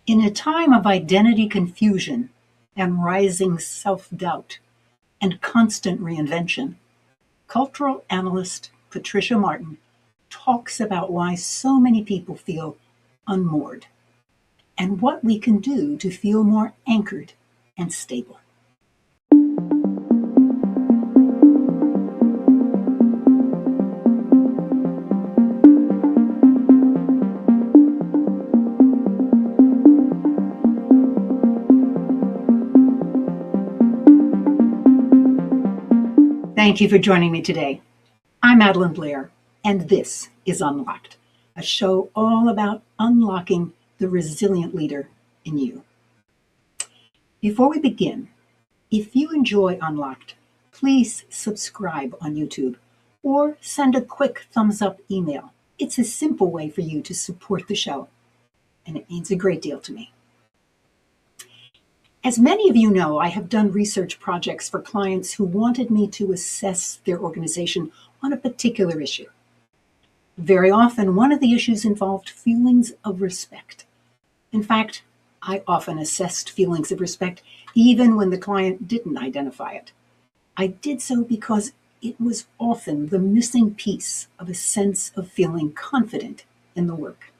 In a time of identity confusion and rising self-doubt and constant reinvention, cultural analyst Patricia Martin talks about why so many people feel unmoored and what we can do to feel more anchored and stable. Thank you for joining me today. I'm Madelyn Blair, and this is Unlocked, a show all about unlocking the resilient leader in you. Before we begin, if you enjoy Unlocked, please subscribe on YouTube or send a quick thumbs up email. It's a simple way for you to support the show, and it means a great deal to me. As many of you know, I have done research projects for clients who wanted me to assess their organization on a particular issue. Very often, one of the issues involved feelings of respect. In fact, I often assessed feelings of respect even when the client didn't identify it. I did so because it was often the missing piece of a sense of feeling confident in the work.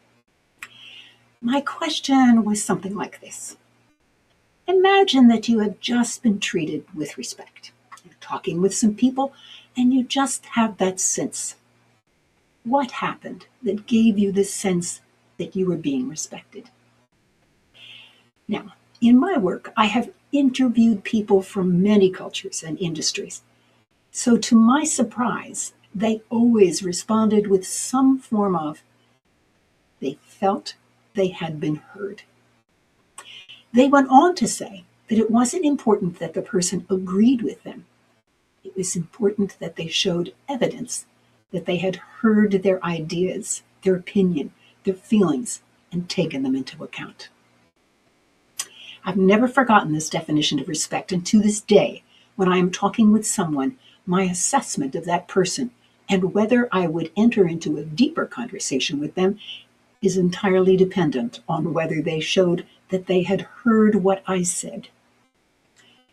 My question was something like this. Imagine that you have just been treated with respect. You're talking with some people and you just have that sense. What happened that gave you this sense that you were being respected? Now, in my work, I have interviewed people from many cultures and industries. So to my surprise, they always responded with some form of, they felt they had been heard. They went on to say that it wasn't important that the person agreed with them. It was important that they showed evidence that they had heard their ideas, their opinion, their feelings, and taken them into account. I've never forgotten this definition of respect, and to this day, when I am talking with someone, my assessment of that person and whether I would enter into a deeper conversation with them is entirely dependent on whether they showed that they had heard what I said.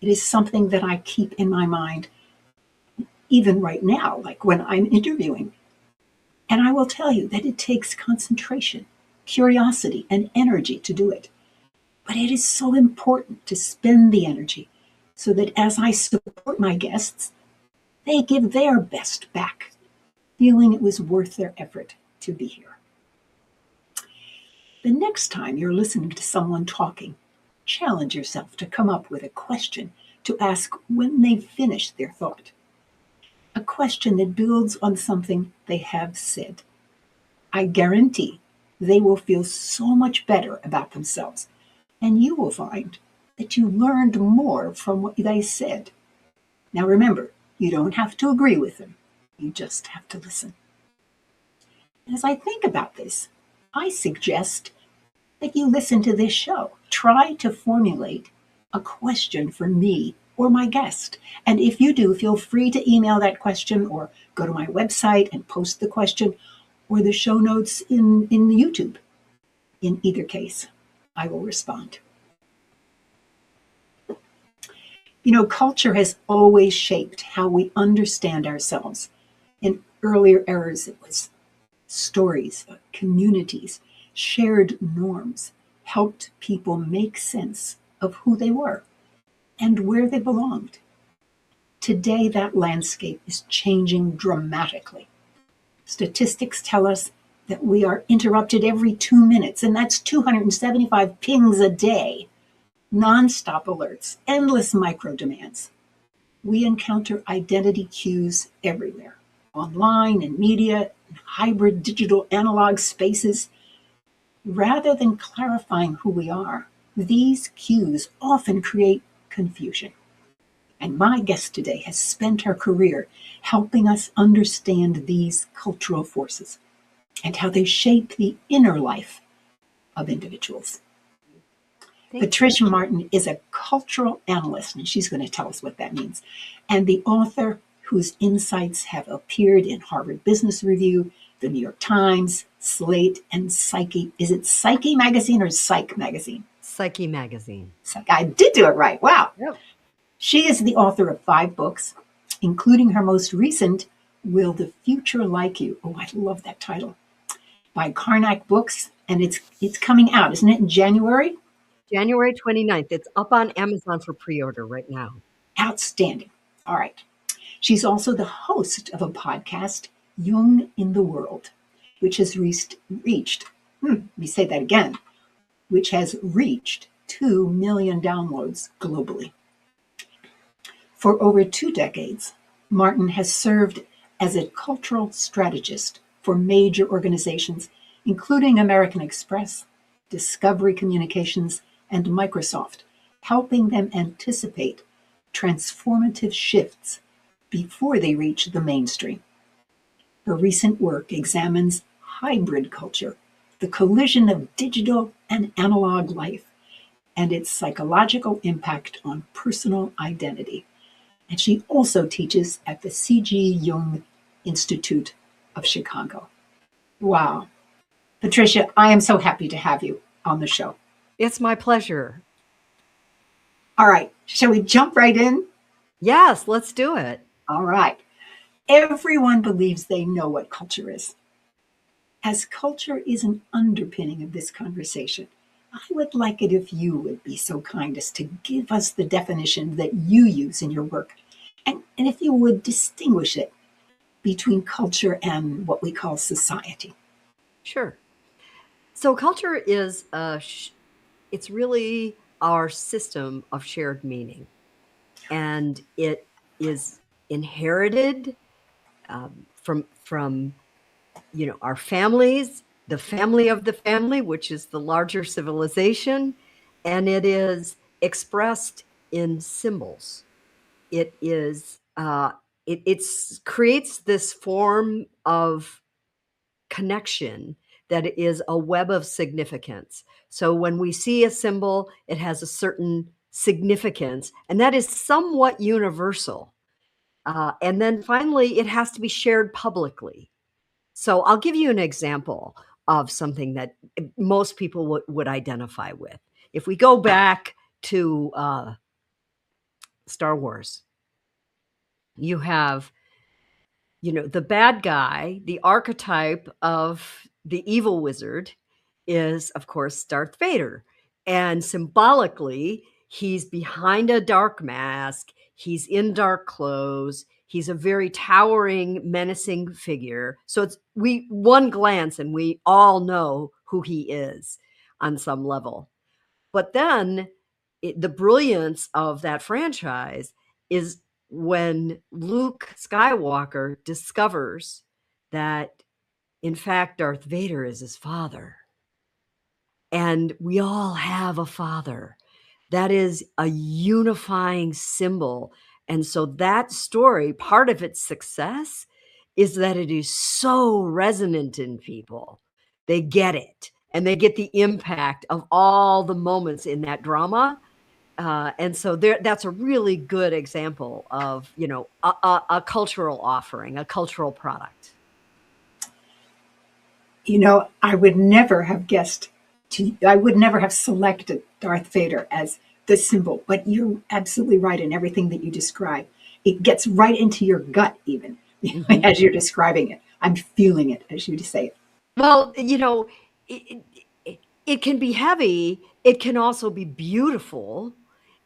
It is something that I keep in my mind even right now, like when I'm interviewing. And I will tell you that it takes concentration, curiosity, and energy to do it. But it is so important to spend the energy so that as I support my guests, they give their best back, feeling it was worth their effort to be here. The next time you're listening to someone talking, challenge yourself to come up with a question to ask when they've finished their thought. A question that builds on something they have said. I guarantee they will feel so much better about themselves, and you will find that you learned more from what they said. Now remember, you don't have to agree with them. You just have to listen. As I think about this, I suggest that you listen to this show. Try to formulate a question for me or my guest. And if you do, feel free to email that question or go to my website and post the question or the show notes in YouTube. In either case, I will respond. You know, culture has always shaped how we understand ourselves. In earlier eras, it was stories, communities, shared norms helped people make sense of who they were and where they belonged. Today, that landscape is changing dramatically. Statistics tell us that we are interrupted every 2 minutes, and that's 275 pings a day, nonstop alerts, endless micro demands. We encounter identity cues everywhere, online and media, in hybrid digital analog spaces. Rather than clarifying who we are, these cues often create confusion. And my guest today has spent her career helping us understand these cultural forces and how they shape the inner life of individuals. Patricia Martin is a cultural analyst, and she's going to tell us what that means, and the author whose insights have appeared in Harvard Business Review, the New York Times, Slate, and Psyche. Is it Psyche magazine or Psych magazine? Psyche magazine. I did do it right. Wow. Yep. She is the author of 5 books, including her most recent, Will the Future Like You? Oh, I love that title. By Karnak Books, and it's coming out, isn't it, in January? January 29th. It's up on Amazon for pre-order right now. Outstanding. All right. She's also the host of a podcast, Jung in the World, which has let me say that again, which has reached 2 million downloads globally. For over 2 decades, Martin has served as a cultural strategist for major organizations, including American Express, Discovery Communications, and Microsoft, helping them anticipate transformative shifts before they reach the mainstream. Her recent work examines hybrid culture, the collision of digital and analog life, and its psychological impact on personal identity. And she also teaches at the C.G. Jung Institute of Chicago. Wow. Patricia, I am so happy to have you on the show. It's my pleasure. All right. Shall we jump right in? Yes, let's do it. All right. Everyone believes they know what culture is. As culture is an underpinning of this conversation, I would like it if you would be so kind as to give us the definition that you use in your work, and if you would distinguish it between culture and what we call society. Sure. So culture is it's really our system of shared meaning, and it is inherited from our families, the family of the family, which is the larger civilization, and it is expressed in symbols. It is it creates this form of connection that is a web of significance. So when we see a symbol, it has a certain significance, and that is somewhat universal. And then finally, it has to be shared publicly. So I'll give you an example of something that most people would identify with. If we go back to Star Wars, you have the bad guy, the archetype of the evil wizard is, of course, Darth Vader. And symbolically, he's behind a dark mask. He's in dark clothes. He's a very towering, menacing figure. So it's one glance and we all know who he is on some level. But then the brilliance of that franchise is when Luke Skywalker discovers that, in fact, Darth Vader is his father. And we all have a father. That is a unifying symbol. And so that story, part of its success is that it is so resonant in people. They get it. And they get the impact of all the moments in that drama. And so that's a really good example of, a cultural offering, a cultural product. I would never have I would never have selected Darth Vader as the symbol, but you're absolutely right in everything that you describe. It gets right into your gut, even as you're describing it. I'm feeling it as you say it. Well, it can be heavy. It can also be beautiful.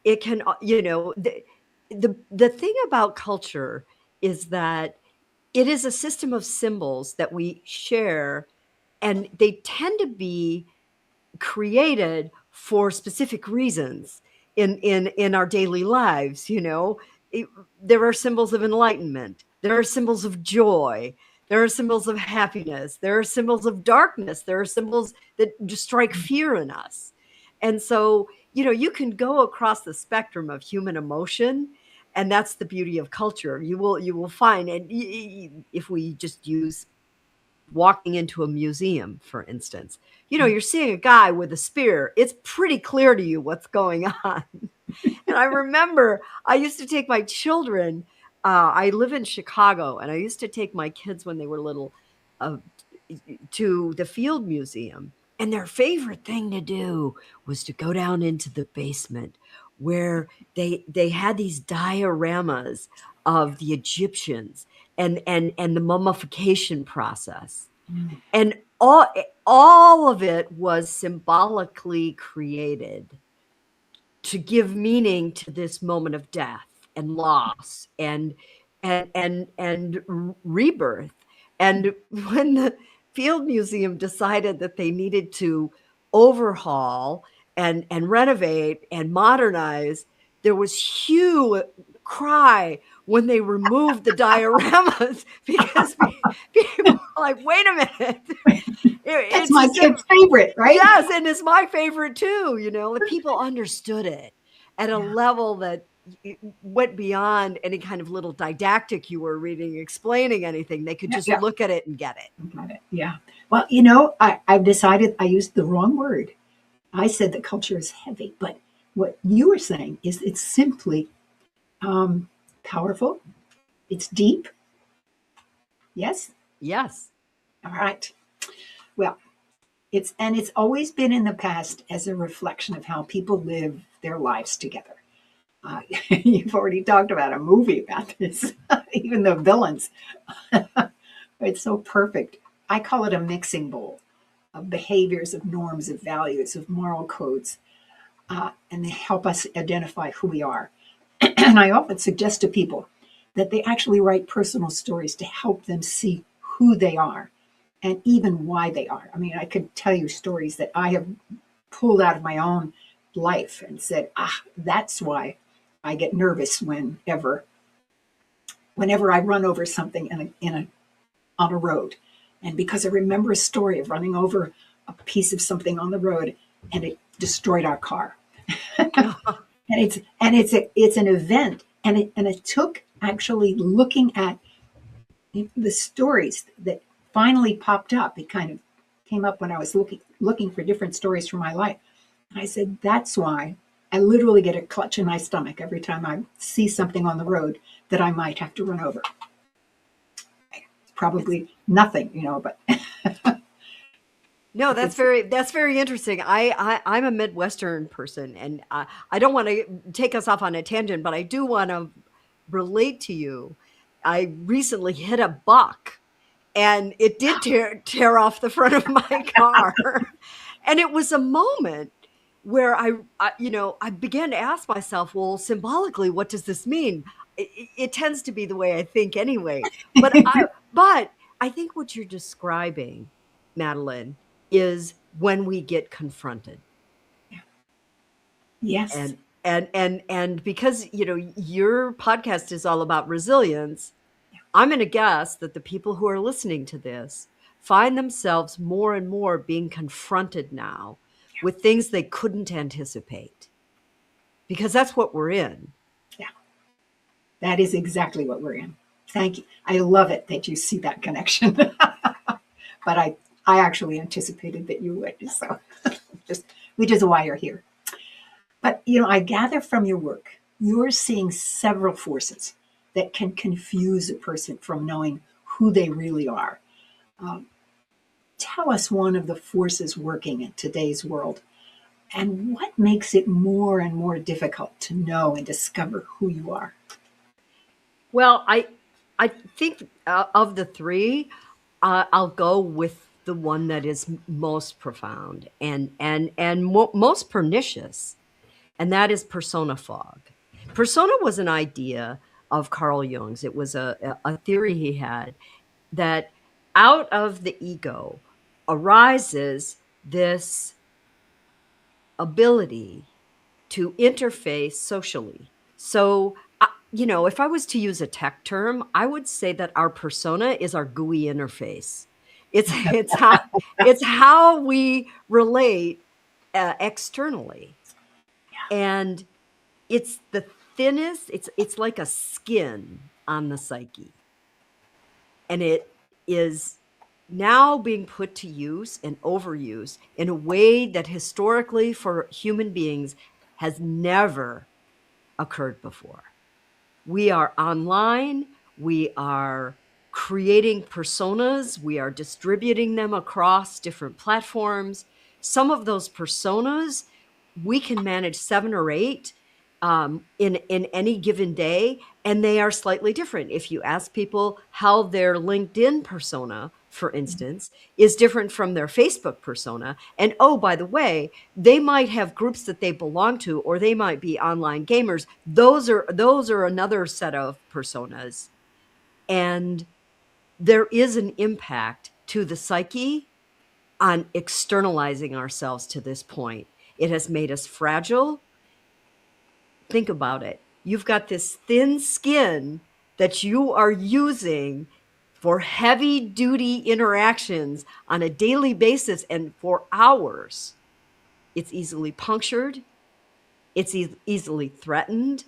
It can, the thing about culture is that it is a system of symbols that we share, and they tend to be created for specific reasons in our daily lives. There are symbols of enlightenment. There are symbols of joy. There are symbols of happiness. There are symbols of darkness. There are symbols that just strike fear in us. And so, you can go across the spectrum of human emotion, and that's the beauty of culture. You will find, and if we just use walking into a museum, for instance, you're seeing a guy with a spear. It's pretty clear to you what's going on. And I remember I used to take my children. I live in Chicago, and I used to take my kids when they were little to the Field Museum, and their favorite thing to do was to go down into the basement where they had these dioramas of the Egyptians and the mummification process. And all of it was symbolically created to give meaning to this moment of death and loss and rebirth. And when the Field Museum decided that they needed to overhaul and renovate and modernize, there was huge cry when they removed the dioramas because people were like, wait a minute. That's my kid's favorite, right? Yes, and it's my favorite too. You know, people understood it at a level that went beyond any kind of little didactic you were reading, explaining anything. They could just look at it and get it. Got it. Yeah. Well, I've decided I used the wrong word. I said that culture is heavy, but what you were saying is it's simply powerful. It's deep. Yes? Yes. All right. Well, it's always been in the past as a reflection of how people live their lives together. You've already talked about a movie about this, even the villains. It's so perfect. I call it a mixing bowl of behaviors, of norms, of values, of moral codes, and they help us identify who we are. And I often suggest to people that they actually write personal stories to help them see who they are and even why they are. I mean, I could tell you stories that I have pulled out of my own life and said, that's why I get nervous whenever I run over something on a road. And because I remember a story of running over a piece of something on the road and it destroyed our car. and it's an event, and it took actually looking at the stories that finally popped up. It kind of came up when I was looking for different stories from my life. And I said, that's why I literally get a clutch in my stomach every time I see something on the road that I might have to run over. It's probably nothing, but no, that's very interesting. I'm a Midwestern person, and I don't want to take us off on a tangent, but I do want to relate to you. I recently hit a buck, and it did tear off the front of my car. And it was a moment where I began to ask myself, well, symbolically, what does this mean? It tends to be the way I think anyway. But I think what you're describing, Madelyn, is when we get confronted. Yes. And because, your podcast is all about resilience, I'm going to guess that the people who are listening to this find themselves more and more being confronted now with things they couldn't anticipate. Because that's what we're in. Yeah. That is exactly what we're in. Thank you. I love it that you see that connection. But I actually anticipated that you would. So which is why you're here. But, I gather from your work, you're seeing several forces that can confuse a person from knowing who they really are. Tell us one of the forces working in today's world, and what makes it more and more difficult to know and discover who you are? Well, I think of the three, I'll go with the one that is most profound and most pernicious, and that is persona fog. Persona was an idea of Carl Jung's. It was a theory he had that out of the ego arises this ability to interface socially. So, if I was to use a tech term, I would say that our persona is our GUI interface. It's how we relate externally, and it's the thinnest. It's like a skin on the psyche, and it is now being put to use and overuse in a way that historically for human beings has never occurred before. We are online, we are creating personas. We are distributing them across different platforms. Some of those personas, we can manage 7 or 8 in any given day, and they are slightly different. If you ask people how their LinkedIn persona, for instance, is different from their Facebook persona, and oh, by the way, they might have groups that they belong to, or they might be online gamers. Those are another set of personas. And there is an impact to the psyche on externalizing ourselves to this point. It has made us fragile. Think about it. You've got this thin skin that you are using for heavy duty interactions on a daily basis and for hours. It's easily punctured. It's easily threatened.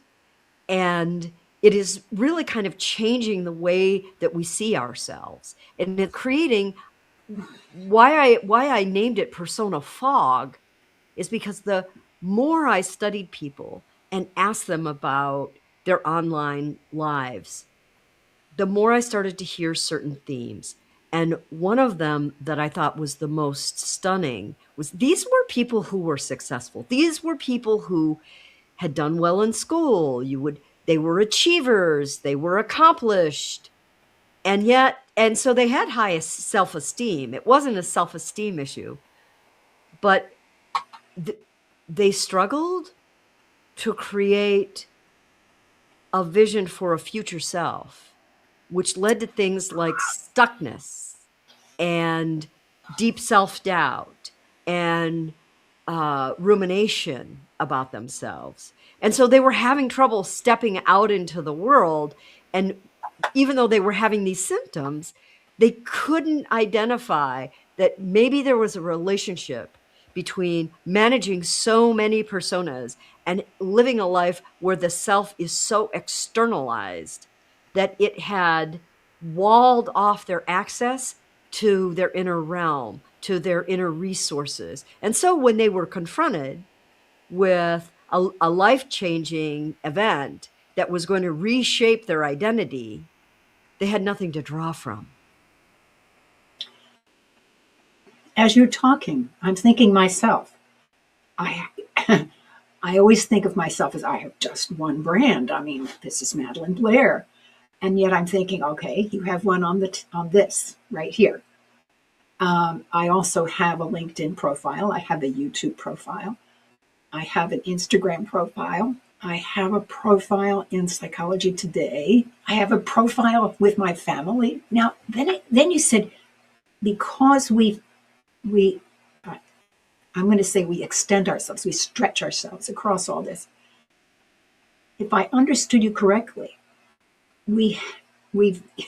And it is really kind of changing the way that we see ourselves. And it's creating, why I named it persona fog is because the more I studied people and asked them about their online lives, the more I started to hear certain themes. And one of them that I thought was the most stunning was these were people who were successful. These were people who had done well in school. They were achievers, they were accomplished. And so they had high self-esteem. It wasn't a self-esteem issue, but they struggled to create a vision for a future self, which led to things like stuckness and deep self-doubt and rumination about themselves. And so they were having trouble stepping out into the world. And even though they were having these symptoms, they couldn't identify that maybe there was a relationship between managing so many personas and living a life where the self is so externalized that it had walled off their access to their inner realm, to their inner resources. And so when they were confronted with a life-changing event that was going to reshape their identity, they had nothing to draw from. As you're talking, I'm thinking myself, I I always think of myself as I have just one brand. I mean, this is Madelyn Blair. And yet I'm thinking, okay, you have one on this right here. I also have a LinkedIn profile. I have a YouTube profile. I have an Instagram profile. I have a profile in Psychology Today. I have a profile with my family. Now, then you said, because we I'm going to say we extend ourselves, we stretch ourselves across all this. If I understood you correctly, we've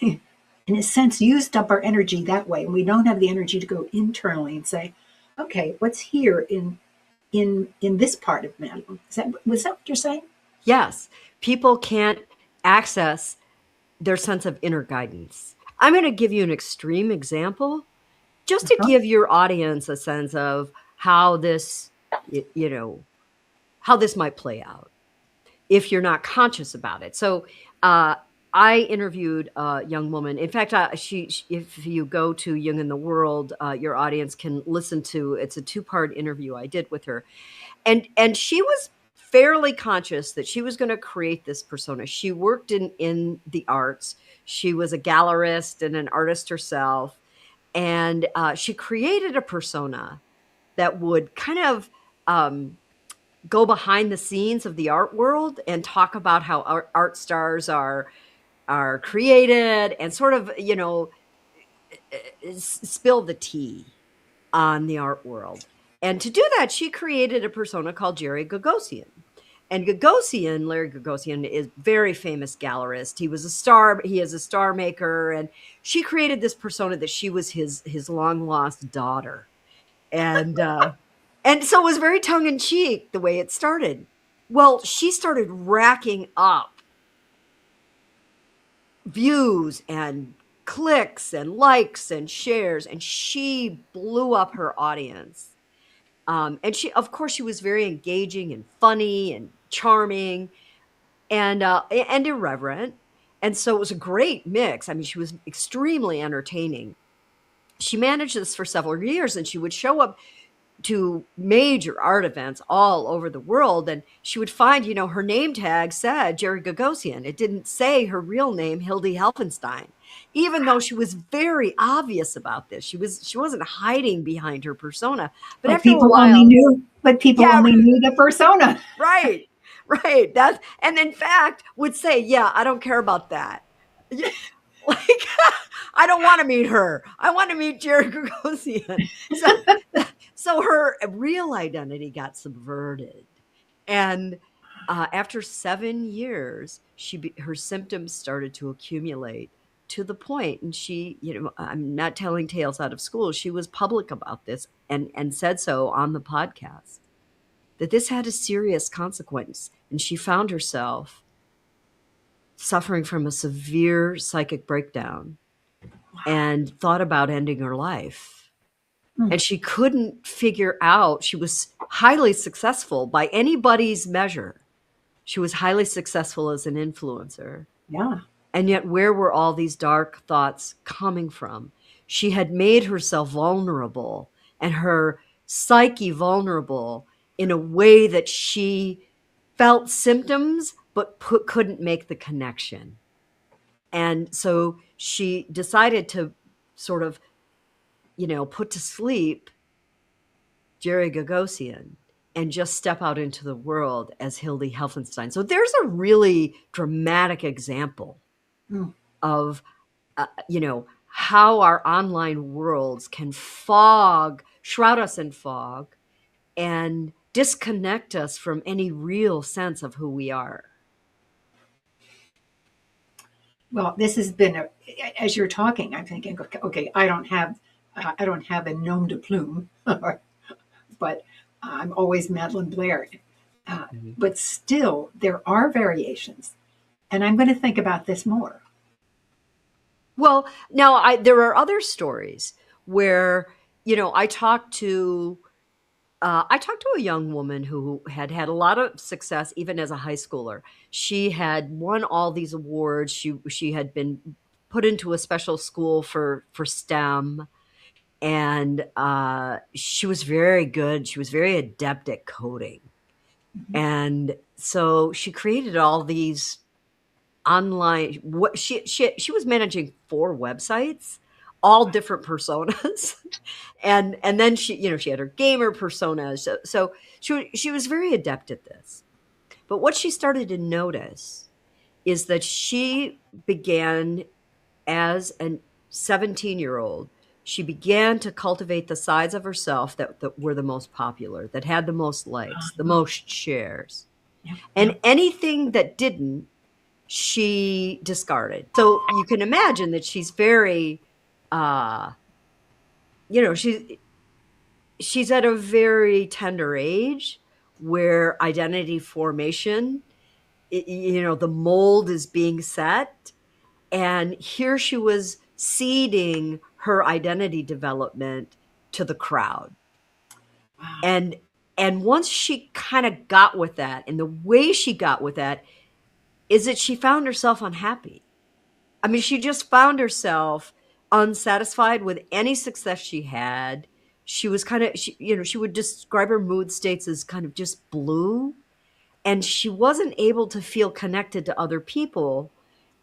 in a sense used up our energy that way, and we don't have the energy to go internally and say, okay, what's here in this part of Madelyn? Was that what you're saying? Yes, people can't access their sense of inner guidance. I'm going to give you an extreme example just to give your audience a sense of how this, how this might play out if you're not conscious about it. So I interviewed a young woman. In fact, if you go to Jung in the World, your audience can listen to, it's a 2-part interview I did with her. And she was fairly conscious that she was going to create this persona. She worked in the arts. She was a gallerist and an artist herself. And she created a persona that would kind of go behind the scenes of the art world and talk about how art stars are created and sort of, spill the tea on the art world. And to do that, she created a persona called Jerry Gagosian. And Larry Gagosian, is a very famous gallerist. He is a star maker. And she created this persona that she was his long lost daughter. And so it was very tongue in cheek the way it started. Well, she started racking up views and clicks and likes and shares, and she blew up her audience. And she, of course, she was very engaging and funny and charming and irreverent. And so it was a great mix. I mean, she was extremely entertaining. She managed this for several years, and she would show up to major art events all over the world. And she would find, her name tag said Jerry Gagosian. It didn't say her real name, Hildy Helfenstein, even though she was very obvious about this. She wasn't hiding behind her persona. But after a while, people yeah, only knew the persona. right. Right. And in fact would say, yeah, I don't care about that. Like, I don't want to meet her. I want to meet Jerry Gagosian. So her real identity got subverted. And after 7 years, her symptoms started to accumulate to the point, and she, I'm not telling tales out of school. She was public about this and said so on the podcast, that this had a serious consequence. And she found herself suffering from a severe psychic breakdown and thought about ending her life. And she couldn't figure out, she was highly successful by anybody's measure. She was highly successful as an influencer. Yeah. And yet, where were all these dark thoughts coming from? She had made herself vulnerable and her psyche vulnerable in a way that she felt symptoms, but couldn't make the connection. And so she decided to sort of, put to sleep Jerry Gagosian and just step out into the world as Hildy Helfenstein. So there's a really dramatic example of, how our online worlds can shroud us in fog, and disconnect us from any real sense of who we are. Well, this has been as you're talking, I'm thinking, okay, I don't have a nom de plume, but I'm always Madelyn Blair. But still, there are variations, and I'm going to think about this more. Well, now there are other stories where, I talked to a young woman who had a lot of success even as a high schooler. She had won all these awards. She had been put into a special school for STEM, and she was very good. She was very adept at coding. And so she created all these online, she was managing 4 websites, all different personas. and then she had her gamer personas. So she was very adept at this. But what she started to notice is that she began, as a 17-year-old, she began to cultivate the sides of herself that were the most popular, that had the most likes, the most shares. And anything that didn't, she discarded. So you can imagine that she's very, she's at a very tender age where identity formation, the mold is being set. And here she was seeding her identity development to the crowd. Wow. And once she kind of got with that, and the way she got with that is that she found herself unhappy. I mean, she just found herself unsatisfied with any success she had. She was kind of, she would describe her mood states as kind of just blue. And she wasn't able to feel connected to other people.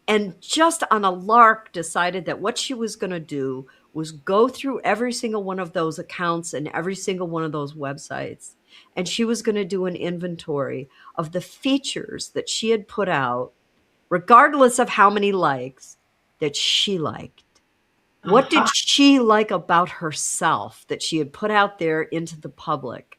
And just on a lark decided that what she was going to do was go through every single one of those accounts and every single one of those websites. And she was going to do an inventory of the features that she had put out, regardless of how many likes, that she liked. What did she like about herself that she had put out there into the public?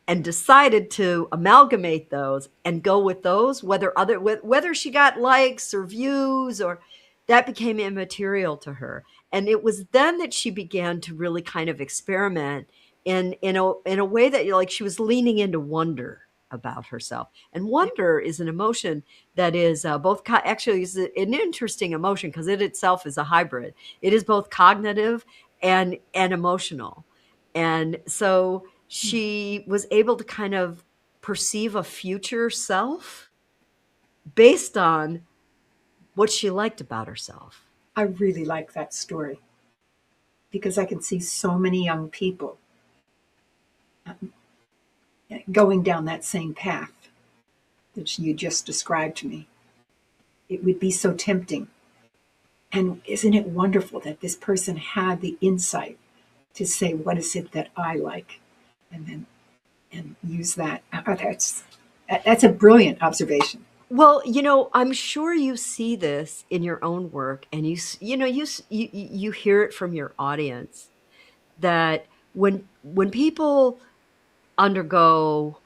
And decided to amalgamate those and go with those, whether she got likes or views, or that became immaterial to her. And it was then that she began to really kind of experiment in a way that, like, she was leaning into wonder about herself. And wonder is an emotion that is actually is an interesting emotion because it itself is a hybrid. It is both cognitive and emotional. And so she was able to kind of perceive a future self based on what she liked about herself. I really like that story because I can see so many young people going down that same path that you just described to me. It would be so tempting. And isn't it wonderful that this person had the insight to say, what is it that I like? And then and use that. That's a brilliant observation. Well, I'm sure you see this in your own work, and you hear it from your audience that when people undergo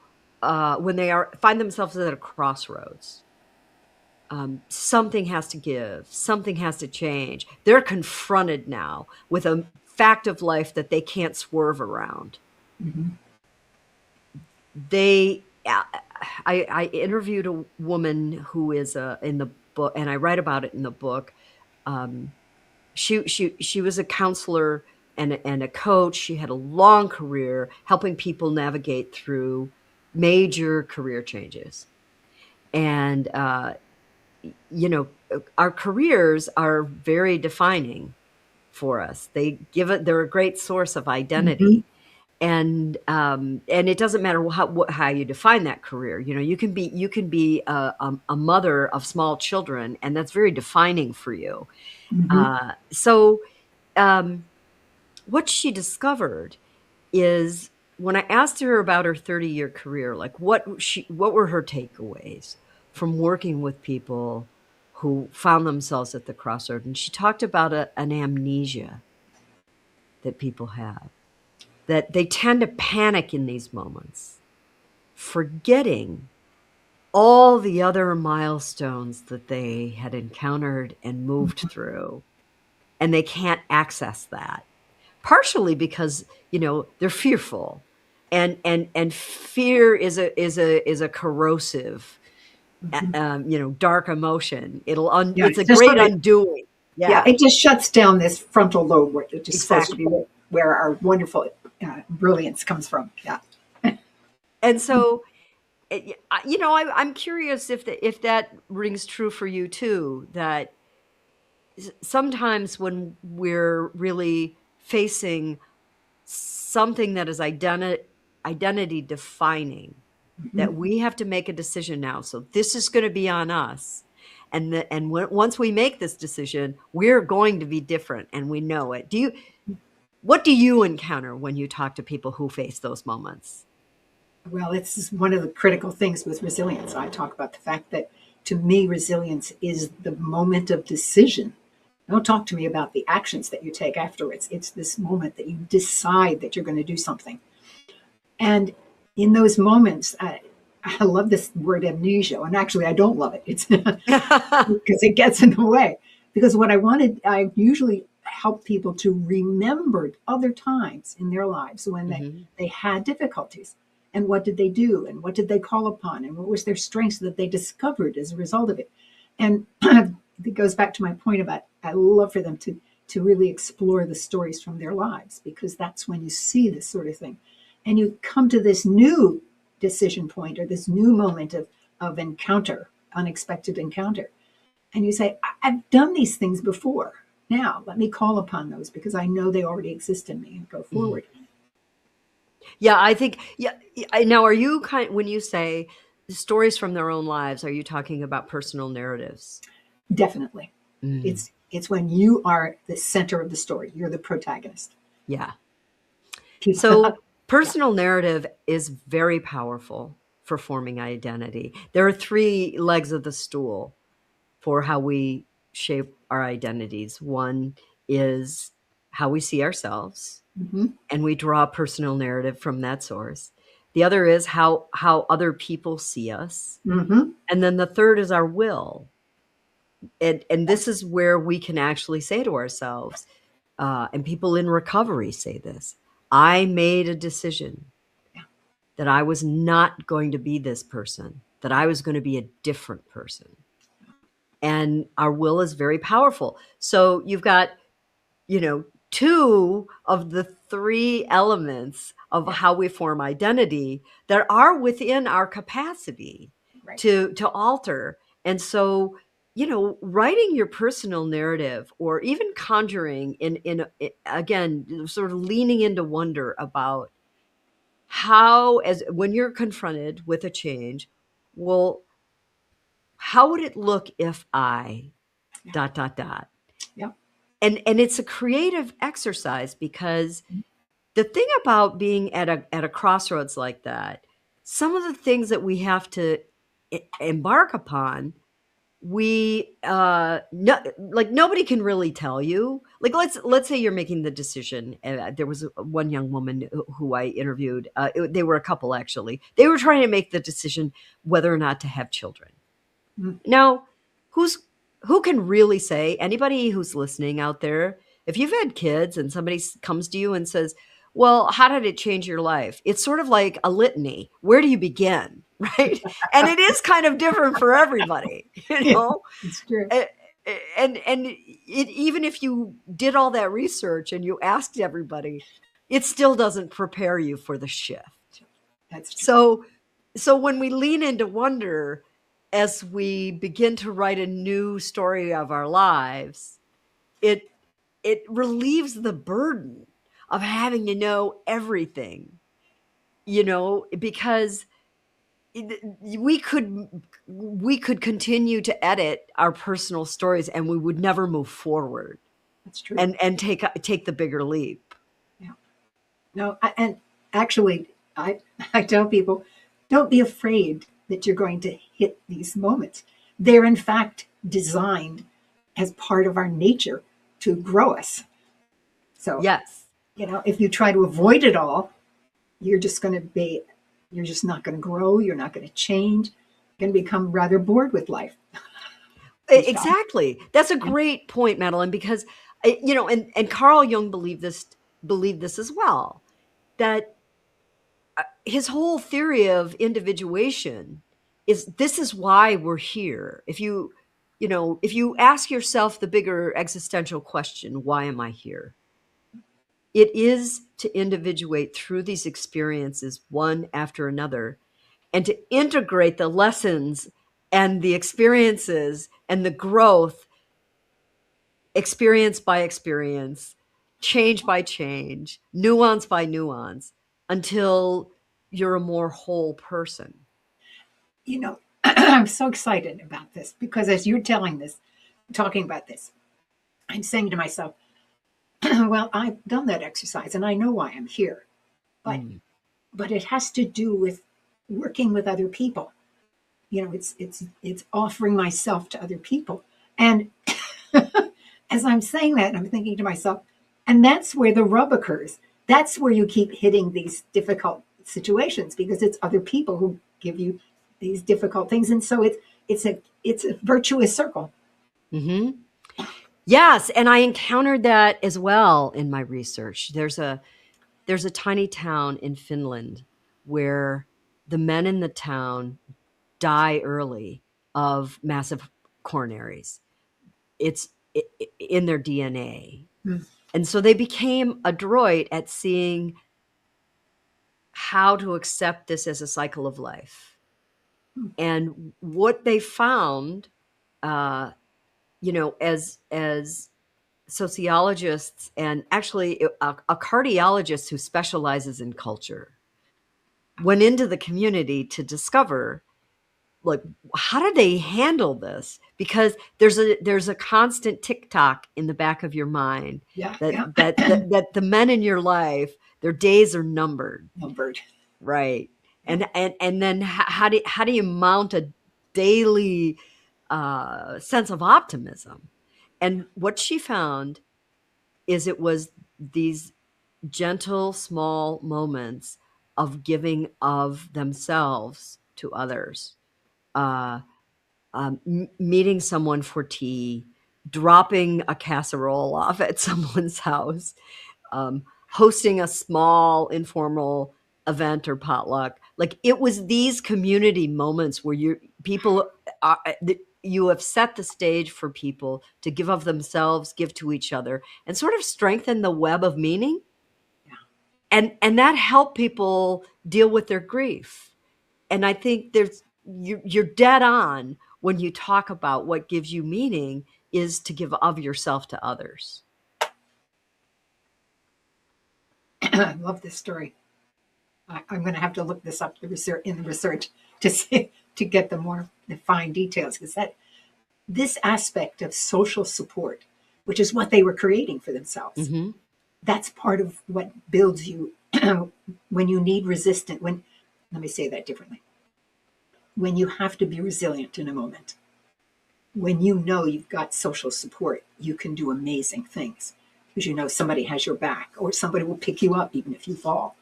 when they find themselves at a crossroads, something has to give, something has to change. They're confronted now with a fact of life that they can't swerve around. Mm-hmm. I interviewed a woman who is in the book, and I write about it in the book. She was a counselor and a coach. She had a long career helping people navigate through major career changes. And our careers are very defining for us. They're a great source of identity. Mm-hmm. And it doesn't matter how you define that career. You can be a mother of small children, and that's very defining for you. Mm-hmm. So what she discovered is, when I asked her about her 30-year career, like what were her takeaways from working with people who found themselves at the crossroad, and she talked about an amnesia that people have. That they tend to panic in these moments, forgetting all the other milestones that they had encountered and moved through, and they can't access that. Partially because they're fearful, and fear is a corrosive, dark emotion. It's a great undoing. Yeah, it just shuts down this frontal lobe, which is supposed to be where our wonderful brilliance comes from. Yeah. And so, I'm curious if that rings true for you too, that sometimes when we're really facing something that is identity defining, that we have to make a decision now. So this is going to be on us. And once we make this decision, we're going to be different, and we know it. What do you encounter when you talk to people who face those moments? Well, it's one of the critical things with resilience. I talk about the fact that, to me, resilience is the moment of decision. Don't talk to me about the actions that you take afterwards. It's this moment that you decide that you're going to do something. And in those moments, I love this word amnesia. And actually, I don't love it. It's because it gets in the way. Because what I usually help people to remember other times in their lives when they had difficulties. And what did they do? And what did they call upon? And what was their strengths that they discovered as a result of it? And it goes back to my point about, I love for them to really explore the stories from their lives, because that's when you see this sort of thing. And you come to this new decision point, or this new moment of encounter, unexpected encounter. And you say, I've done these things before. Now, let me call upon those, because I know they already exist in me, and go forward. Yeah, I think, now, are you when you say stories from their own lives, are you talking about personal narratives? Definitely. It's when you are the center of the story. You're the protagonist. Yeah. So personal narrative is very powerful for forming identity. There are 3 legs of the stool for how we shape our identities. One is how we see ourselves, and we draw a personal narrative from that source. The other is how other people see us. And then the third is our will. And this is where we can actually say to ourselves, and people in recovery say this, I made a decision that I was not going to be this person, that I was going to be a different person. And our will is very powerful. So you've got, 2 of the 3 elements of how we form identity that are within our capacity to alter. And so writing your personal narrative or even conjuring again, sort of leaning into wonder about how, as when you're confronted with a change, well, how would it look if I Yeah. dot dot dot? Yeah. And it's a creative exercise, because the thing about being at a crossroads like that, some of the things that we have to embark upon, we like nobody can really tell you. Like let's say you're making the decision. There was one young woman who I interviewed. They were a couple, actually. They were trying to make the decision whether or not to have children. Mm. Now, who can really say, anybody who's listening out there, if you've had kids and somebody comes to you and says, well, how did it change your life? It's sort of like a litany. Where do you begin? Right? And it is kind of different for everybody, Yeah, it's true. And even if you did all that research and you asked everybody, it still doesn't prepare you for the shift. That's true. So when we lean into wonder, as we begin to write a new story of our lives, it relieves the burden of having to know everything, because we could continue to edit our personal stories and we would never move forward That's true. and take the bigger leap. Yeah. No, and actually, I tell people, don't be afraid that you're going to hit these moments. They're in fact designed as part of our nature to grow us. So, Yes. if you try to avoid it all, you're just not going to grow. You're not going to change. You're going to become rather bored with life. Exactly. That's a great point, Madelyn, because and Carl Jung believed this as well, that his whole theory of individuation this is why we're here. If you ask yourself the bigger existential question, why am I here? It is to individuate through these experiences one after another, and to integrate the lessons and the experiences and the growth, experience by experience, change by change, nuance by nuance, until you're a more whole person. I'm so excited about this because as you're talking about this, I'm saying to myself, well, I've done that exercise and I know why I'm here. But Mm. but it has to do with working with other people. It's offering myself to other people. And as I'm saying that, I'm thinking to myself, and that's where the rub occurs. That's where you keep hitting these difficult situations because it's other people who give you these difficult things. And so it's a virtuous circle. Hmm. Yes, and I encountered that as well in my research. There's a tiny town in Finland where the men in the town die early of massive coronaries. It's in their DNA. Mm. And so they became adroit at seeing how to accept this as a cycle of life. And what they found, as sociologists, and actually a cardiologist who specializes in culture, went into the community to discover, like, how do they handle this? Because there's a constant tick-tock in the back of your mind Yeah, that yeah. that the men in your life, their days are numbered. Numbered. Right. And then how do you mount a daily sense of optimism? And what she found is it was these gentle, small moments of giving of themselves to others. Uh, Meeting someone for tea, dropping a casserole off at someone's house, hosting a small informal event or potluck. Like, it was these community moments where you have set the stage for people to give of themselves, give to each other, and sort of strengthen the web of meaning. And that helped people deal with their grief. And I think you're dead on when you talk about what gives you meaning is to give of yourself to others. I love this story. I'm going to have to look this up in the research to see, to get the fine details, because this aspect of social support, which is what they were creating for themselves, Mm-hmm. that's part of what builds you when you need let me say that differently. When you have to be resilient in a moment, when you know you've got social support, you can do amazing things because you know somebody has your back or somebody will pick you up even if you fall.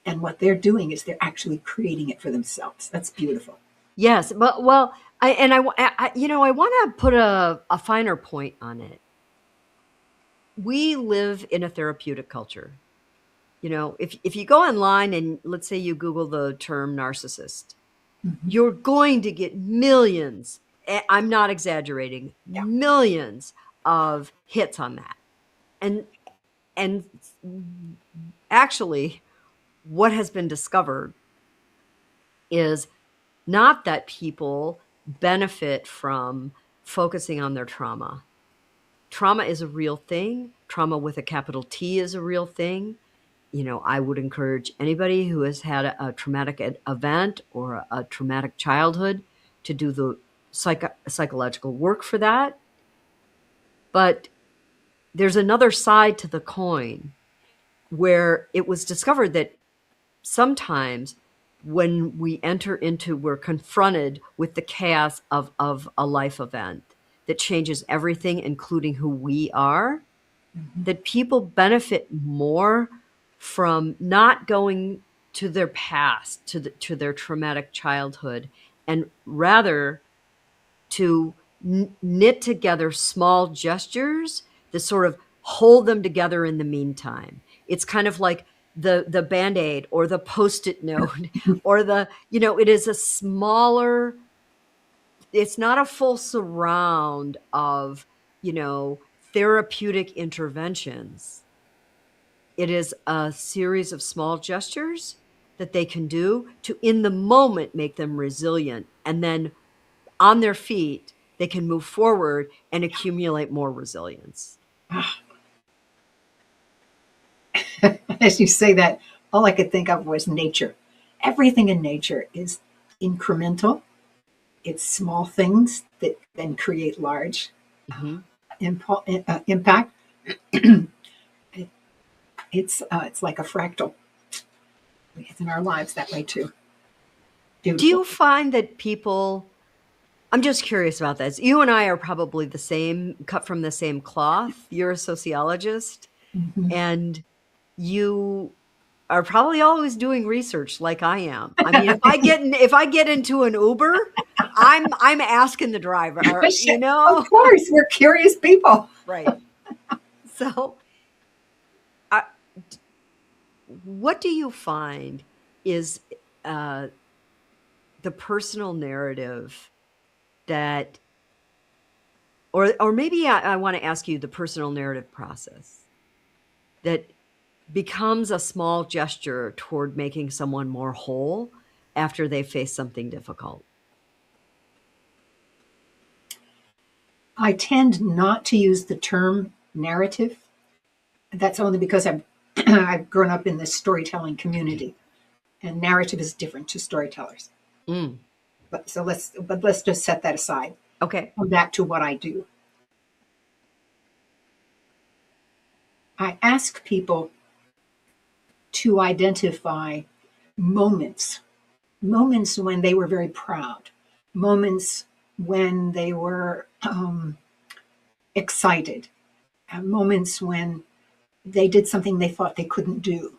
And what they're doing is they're actually creating it for themselves. That's beautiful. Yes, but well, I want to put a finer point on it. We live in a therapeutic culture. If you go online and let's say you Google the term narcissist, you're going to get millions. I'm not exaggerating. Yeah. Millions of hits on that. And actually, what has been discovered is not that people benefit from focusing on their trauma. Trauma is a real thing. Trauma with a capital T is a real thing. I would encourage anybody who has had a traumatic event or a traumatic childhood to do the psychological work for that. But there's another side to the coin where it was discovered that sometimes when we're confronted with the chaos of a life event that changes everything, including who we are, that people benefit more from not going to their past, to their traumatic childhood, and rather to knit together small gestures that sort of hold them together in the meantime. It's kind of like the Band-Aid or the Post-it note or it is a smaller, it's not a full surround of, therapeutic interventions. It is a series of small gestures that they can do to, in the moment, make them resilient. And then on their feet, they can move forward and accumulate more resilience. As you say that, all I could think of was nature. Everything in nature is incremental. It's small things that then create large impact. It's like a fractal. It's in our lives that way too. Beautiful. Do you find that people, I'm just curious about this. You and I are probably the same, cut from the same cloth. You're a sociologist, and you are probably always doing research like I am. I mean, if I get into an Uber, I'm asking the driver, Of course, we're curious people. Right. So, what do you find is the personal narrative that, or maybe I want to ask you the personal narrative process that becomes a small gesture toward making someone more whole after they face something difficult? I tend not to use the term narrative. That's only because I've grown up in this storytelling community, and narrative is different to storytellers. But let's just set that aside. Okay. Come back to what I do. I ask people to identify moments when they were very proud, moments when they were excited, moments when they did something they thought they couldn't do,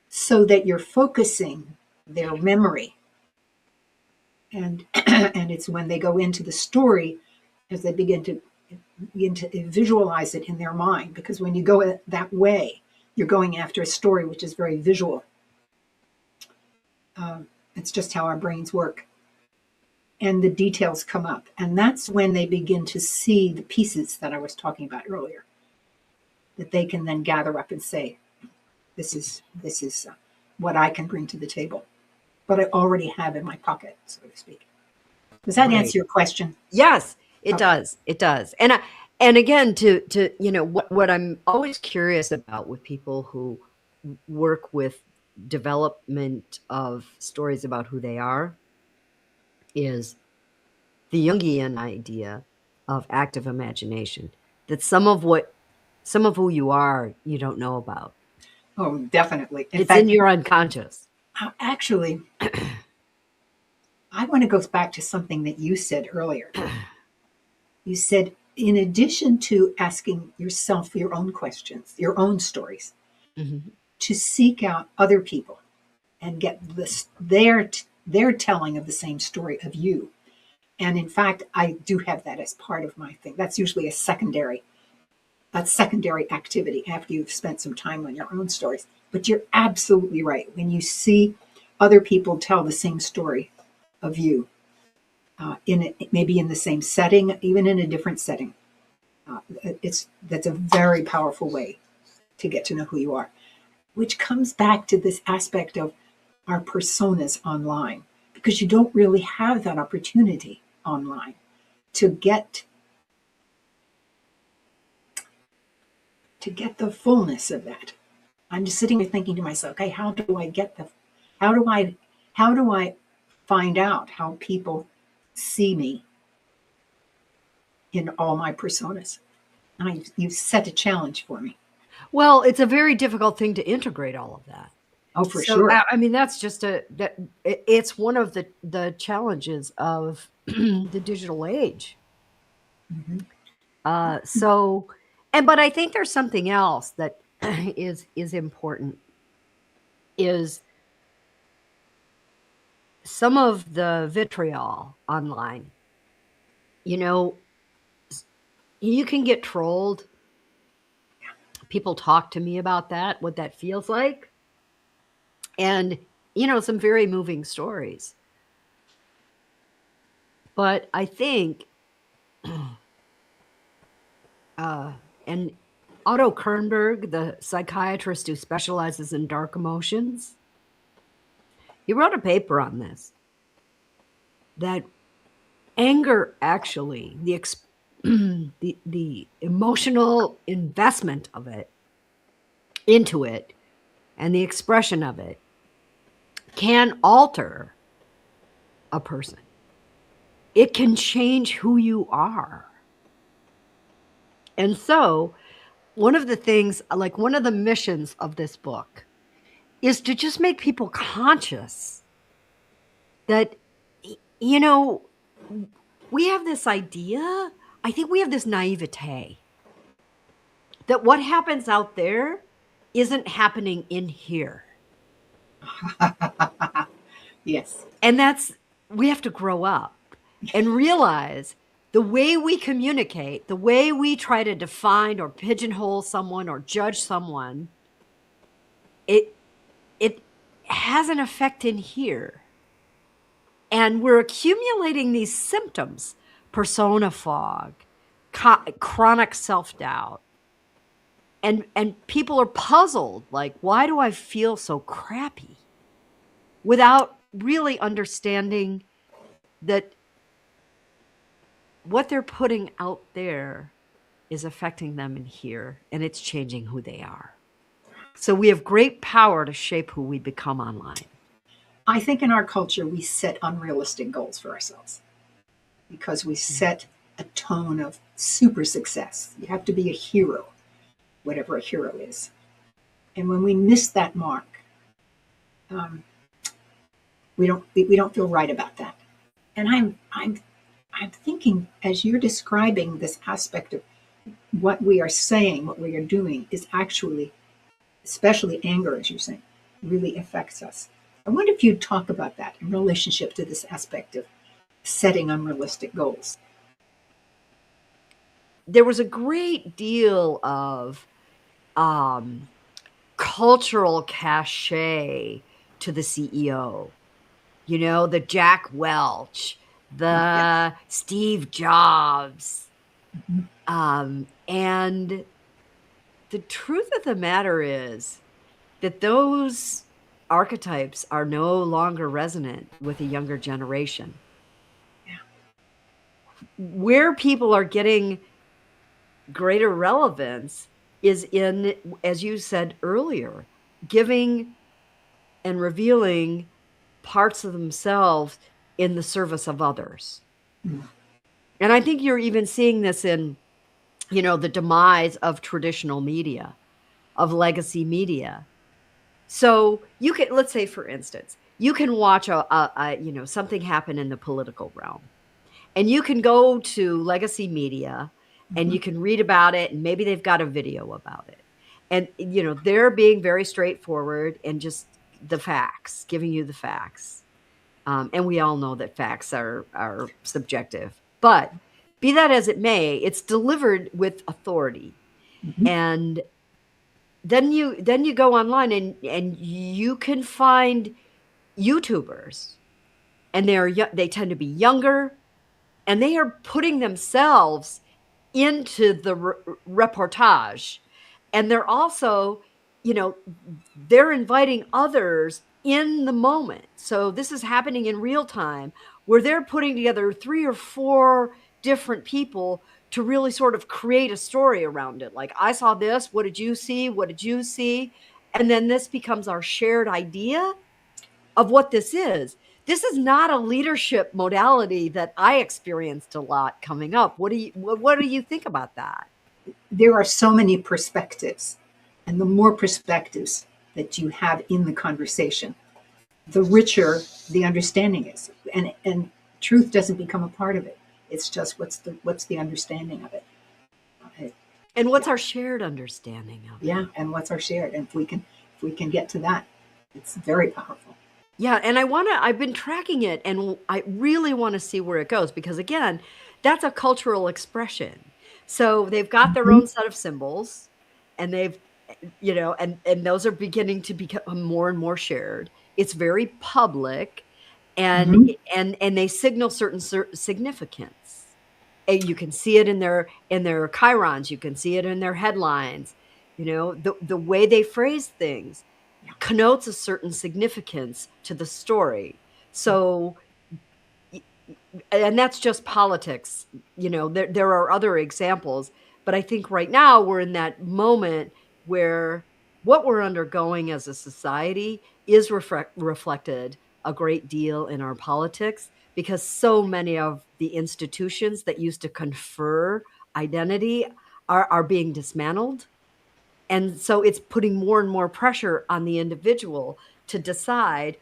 so that you're focusing their memory. And and it's when they go into the story as they begin to visualize it in their mind, because when you go that way, you're going after a story which is very visual. It's just how our brains work. And the details come up. And that's when they begin to see the pieces that I was talking about earlier, that they can then gather up and say, this is what I can bring to the table, what I already have in my pocket, so to speak. Does that Right. answer your question? Yes, it Okay. does. It does. And again, to what I'm always curious about with people who work with development of stories about who they are is the Jungian idea of active imagination. That some of who you are, you don't know about. Oh, definitely. In It's fact, in your unconscious. actually, I want to go back to something that you said earlier. You said, in addition to asking yourself your own questions, your own stories, Mhm. to seek out other people and get their telling of the same story of you. And in fact, I do have that as part of my thing. That's usually a secondary activity after you've spent some time on your own stories. But you're absolutely right. When you see other people tell the same story of you, maybe in the same setting, even in a different setting, that's a very powerful way to get to know who you are. Which comes back to this aspect of our personas online, because you don't really have that opportunity online to get the fullness of that. I'm just sitting there thinking to myself, okay, how do I how do I find out how people see me in all my personas? And you've set a challenge for me. Well, it's a very difficult thing to integrate all of that. Oh, for So, sure. I mean, that's just it's one of the challenges of the digital age. Mhm. So, but I think there's something else that is important is some of the vitriol online. You know, you can get trolled. People talk to me about that, what that feels like. And, some very moving stories. But I think, and Otto Kernberg, the psychiatrist who specializes in dark emotions, he wrote a paper on this, that anger actually, the emotional investment of it into it and the expression of it can alter a person. It can change who you are. And so, one of the missions of this book is to just make people conscious that, we have this idea, I think we have this naivete that what happens out there isn't happening in here. Yes. And we have to grow up and realize the way we communicate, the way we try to define or pigeonhole someone or judge someone, it has an effect in here. And we're accumulating these symptoms, persona fog, chronic self-doubt. And people are puzzled, like, why do I feel so crappy? Without really understanding that what they're putting out there is affecting them in here, and it's changing who they are. So we have great power to shape who we become online. I think in our culture, we set unrealistic goals for ourselves because we set a tone of super success. You have to be a hero, whatever a hero is. And when we miss that mark, um, we don't feel right about that. And I'm thinking, as you're describing this aspect of what we are saying, what we are doing, is actually, especially anger, as you're saying, really affects us. I wonder if you'd talk about that in relationship to this aspect of setting unrealistic goals. There was a great deal of cultural cachet to the CEO. The Jack Welch, Yes. the Steve Jobs. Mhm. And the truth of the matter is that those archetypes are no longer resonant with a younger generation. Yeah. where people are getting greater relevance is in, as you said earlier, giving and revealing parts of themselves in the service of others. And I think you're even seeing this in, the demise of traditional media, of legacy media. So you can, let's say, for instance, you can watch something happen in the political realm, and you can go to legacy media and you can read about it, and maybe they've got a video about it. And, they're being very straightforward and just the facts, giving you the facts. And we all know that facts are subjective. But be that as it may, it's delivered with authority. And then you go online and you can find YouTubers, and they tend to be younger, and they are putting themselves into the reportage. And they're also, they're inviting others in the moment. So this is happening in real time, where they're putting together 3 or 4 different people to really sort of create a story around it. Like, I saw this, what did you see? What did you see? And then this becomes our shared idea of what this is. This is not a leadership modality that I experienced a lot coming up. What do you think about that? There are so many perspectives, and the more perspectives that you have in the conversation, the richer the understanding is. And truth doesn't become a part of it. It's just what's the understanding of it. And what's our shared understanding of it? Yeah, and what's our shared? And if we can get to that, it's very powerful. Yeah, and I've been tracking it, and I really want to see where it goes, because again, that's a cultural expression. So they've got their own set of symbols, and they've, and those are beginning to become more and more shared. It's very public, and they signal certain significance. And you can see it in their chyrons, you can see it in their headlines. The way they phrase things connotes a certain significance to the story. So, and that's just politics. There are other examples, but I think right now we're in that moment where what we're undergoing as a society is reflected a great deal in our politics, because so many of the institutions that used to confer identity are being dismantled. And so it's putting more and more pressure on the individual to decide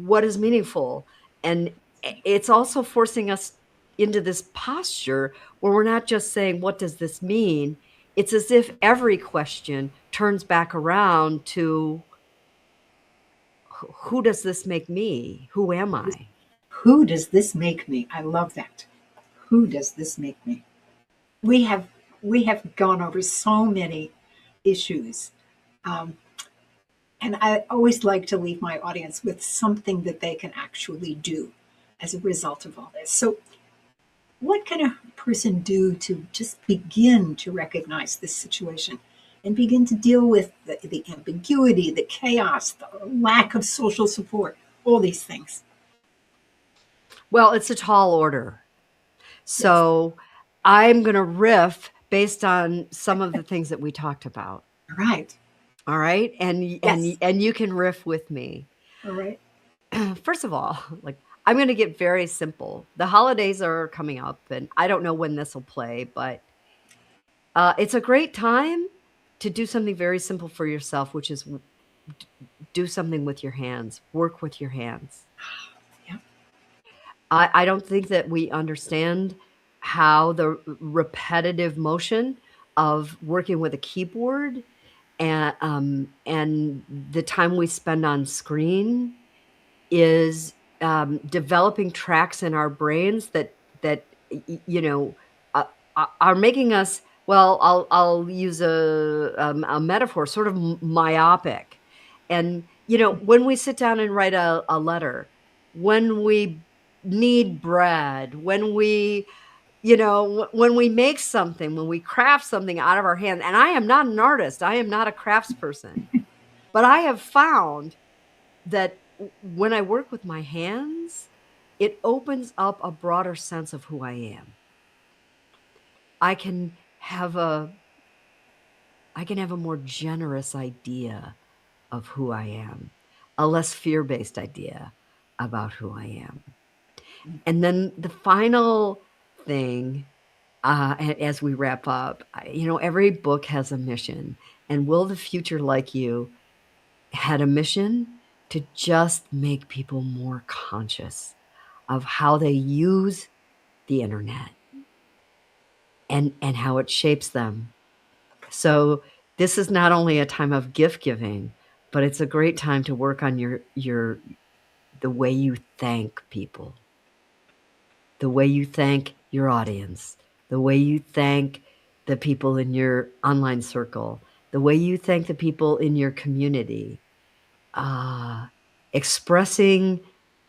what is meaningful. And it's also forcing us into this posture where we're not just saying, what does this mean? It's as if every question turns back around to, who does this make me? Who am I? Who does this make me? I love that. Who does this make me? We have gone over so many issues. And I always like to leave my audience with something that they can actually do as a result of all this. So, what can a person do to just begin to recognize this situation and begin to deal with the ambiguity, the chaos, the lack of social support, all these things? Well, it's a tall order. So I'm going to riff based on some of the things that we talked about. Right. All right. And you can riff with me. All right. First of all, I'm going to get very simple. The holidays are coming up, and I don't know when this will play, but it's a great time to do something very simple for yourself, which is do something with your hands, work with your hands. Yeah. I don't think that we understand how the repetitive motion of working with a keyboard and the time we spend on screen is developing tracks in our brains that are making us, well, I'll use a metaphor, sort of myopic. And when we sit down and write a letter, when we knead bread, when we make something, when we craft something out of our hands, and I am not an artist, I am not a craftsperson, but I have found that when I work with my hands, it opens up a broader sense of who I am. I can have a more generous idea of who I am, a less fear-based idea about who I am. And then the final thing, as we wrap up, every book has a mission. And Will the Future Like You had a mission to just make people more conscious of how they use the internet and how it shapes them. So this is not only a time of gift giving, but it's a great time to work on the way you thank people, the way you thank your audience, the way you thank the people in your online circle, the way you thank the people in your community, expressing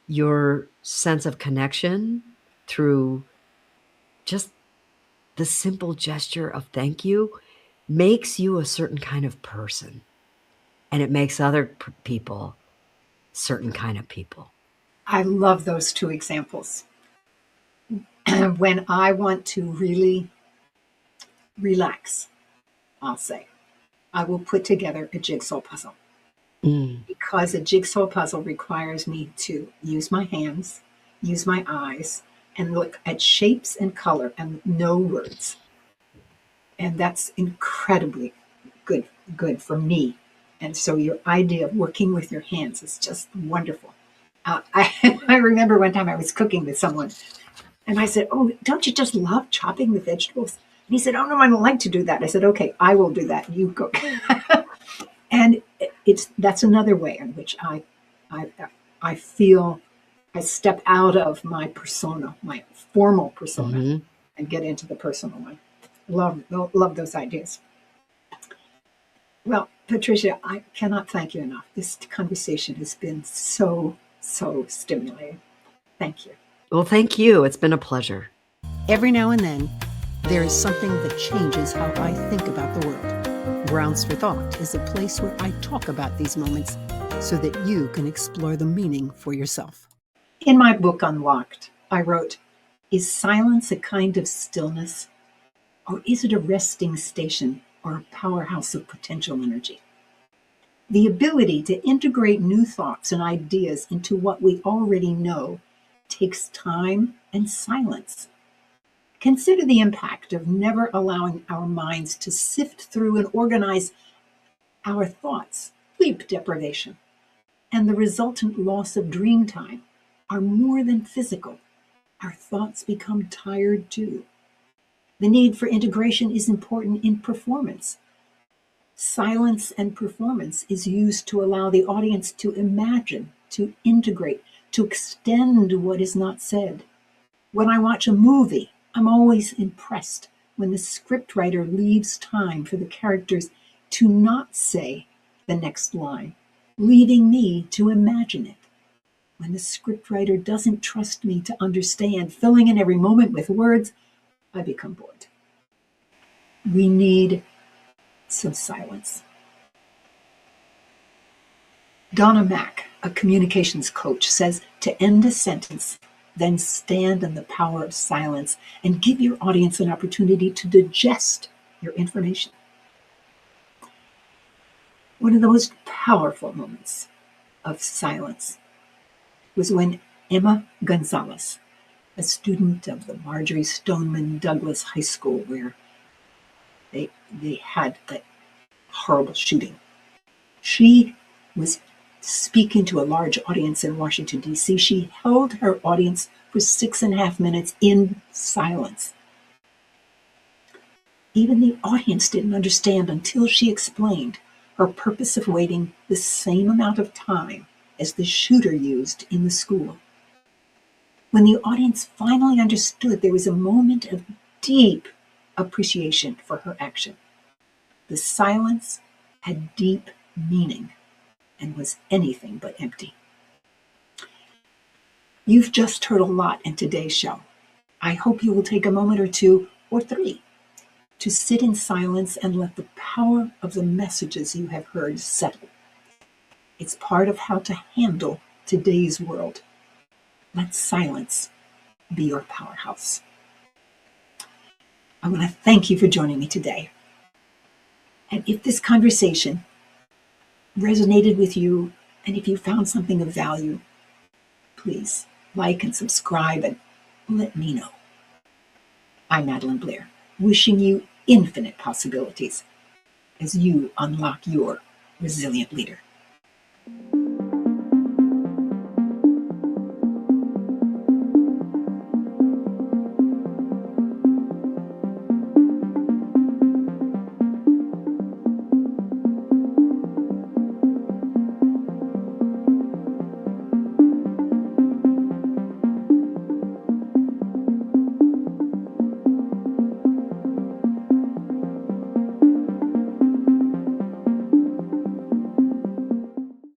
your sense of connection through just the simple gesture of thank you makes you a certain kind of person, and it makes other people certain kind of people. I love those two examples. When I want to really relax, I'll say, I will put together a jigsaw puzzle. Because a jigsaw puzzle requires me to use my hands, use my eyes, and look at shapes and color and no words. And that's incredibly good for me. And so your idea of working with your hands is just wonderful. I remember one time I was cooking with someone, and I said, "Oh, don't you just love chopping the vegetables?" And he said, "Oh no, I don't like to do that." I said, "Okay, I will do that. You cook." And that's another way in which I feel I step out of my persona, my formal persona, and get into the personal one. Love those ideas. Well, Patricia, I cannot thank you enough. This conversation has been so stimulating. Thank you. Well, thank you. It's been a pleasure. Every now and then, there is something that changes how I think about the world. Grounds for Thought is a place where I talk about these moments so that you can explore the meaning for yourself. In my book, Unlocked, I wrote, "Is silence a kind of stillness? Or is it a resting station or a powerhouse of potential energy?" The ability to integrate new thoughts and ideas into what we already know takes time and silence. Consider the impact of never allowing our minds to sift through and organize our thoughts. Sleep deprivation and the resultant loss of dream time are more than physical. Our thoughts become tired too. The need for integration is important in performance. Silence and performance is used to allow the audience to imagine, to integrate, to extend what is not said. When I watch a movie, I'm always impressed when the scriptwriter leaves time for the characters to not say the next line, leaving me to imagine it. When the scriptwriter doesn't trust me to understand, filling in every moment with words, I become bored. We need some silence. Donna Mack, a communications coach, says to end a sentence, then stand in the power of silence and give your audience an opportunity to digest your information. One of the most powerful moments of silence was when Emma Gonzalez, a student of the Marjorie Stoneman Douglas High School, where they had a horrible shooting. She was speaking to a large audience in Washington, D.C. She held her audience for 6.5 minutes in silence. Even the audience didn't understand until she explained her purpose of waiting the same amount of time as the shooter used in the school. When the audience finally understood, there was a moment of deep appreciation for her action. The silence had deep meaning and was anything but empty. You've just heard a lot in today's show. I hope you will take a moment or two, or 3, to sit in silence and let the power of the messages you have heard settle. It's part of how to handle today's world. Let silence be your powerhouse. I want to thank you for joining me today. And if this conversation resonated with you, and if you found something of value, please like and subscribe and let me know. I'm Madelyn Blair, wishing you infinite possibilities as you unlock your resilient leader.